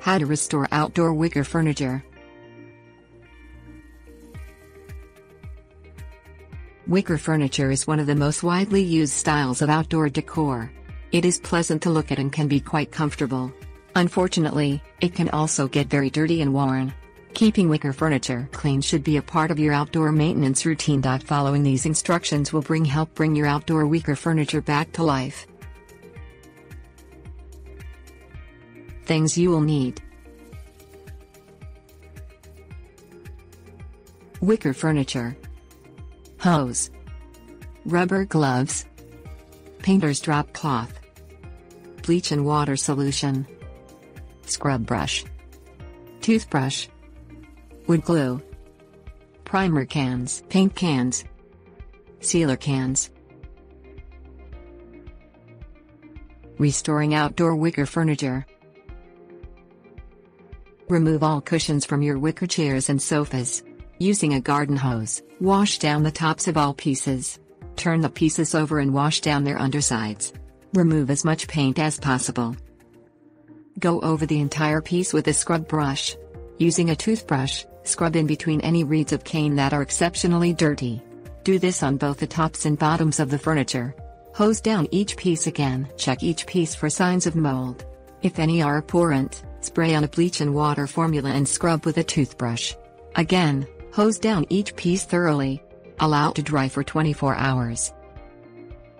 How to restore outdoor wicker furniture. Wicker furniture is one of the most widely used styles of outdoor decor. It is pleasant to look at and can be quite comfortable. Unfortunately, it can also get very dirty and worn. Keeping wicker furniture clean should be a part of your outdoor maintenance routine. Following these instructions will help bring your outdoor wicker furniture back to life. Things you will need: wicker furniture, hose, rubber gloves, painter's drop cloth, bleach and water solution, scrub brush, toothbrush, wood glue, primer cans, paint cans, sealer cans. Restoring outdoor wicker furniture. Remove all cushions from your wicker chairs and sofas. Using a garden hose, wash down the tops of all pieces. Turn the pieces over and wash down their undersides. Remove as much paint as possible. Go over the entire piece with a scrub brush. Using a toothbrush, scrub in between any reeds of cane that are exceptionally dirty. Do this on both the tops and bottoms of the furniture. Hose down each piece again. Check each piece for signs of mold. If any are apparent, spray on a bleach and water formula and scrub with a toothbrush. Again, hose down each piece thoroughly. Allow to dry for 24 hours.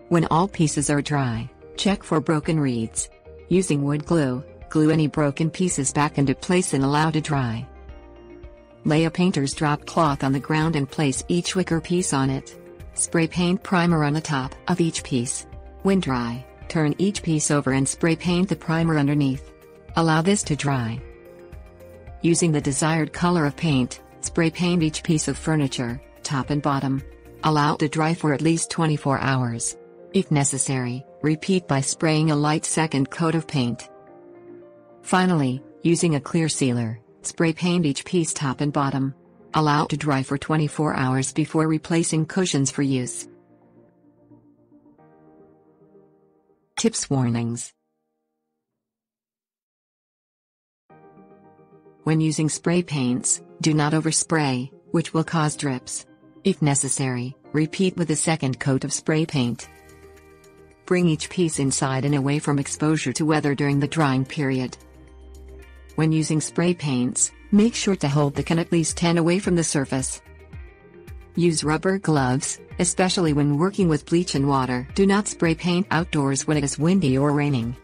When all pieces are dry, check for broken reeds. Using wood glue, glue any broken pieces back into place and allow to dry. Lay a painter's drop cloth on the ground and place each wicker piece on it. Spray paint primer on the top of each piece. When dry, turn each piece over and spray paint the primer underneath. Allow this to dry. Using the desired color of paint, spray paint each piece of furniture, top and bottom. Allow to dry for at least 24 hours. If necessary, repeat by spraying a light second coat of paint. Finally, using a clear sealer, spray paint each piece top and bottom. Allow to dry for 24 hours before replacing cushions for use. Tips. Warnings. When using spray paints, do not overspray, which will cause drips. If necessary, repeat with a second coat of spray paint. Bring each piece inside and away from exposure to weather during the drying period. When using spray paints, make sure to hold the can at least 10 away from the surface. Use rubber gloves, especially when working with bleach and water. Do not spray paint outdoors when it is windy or raining.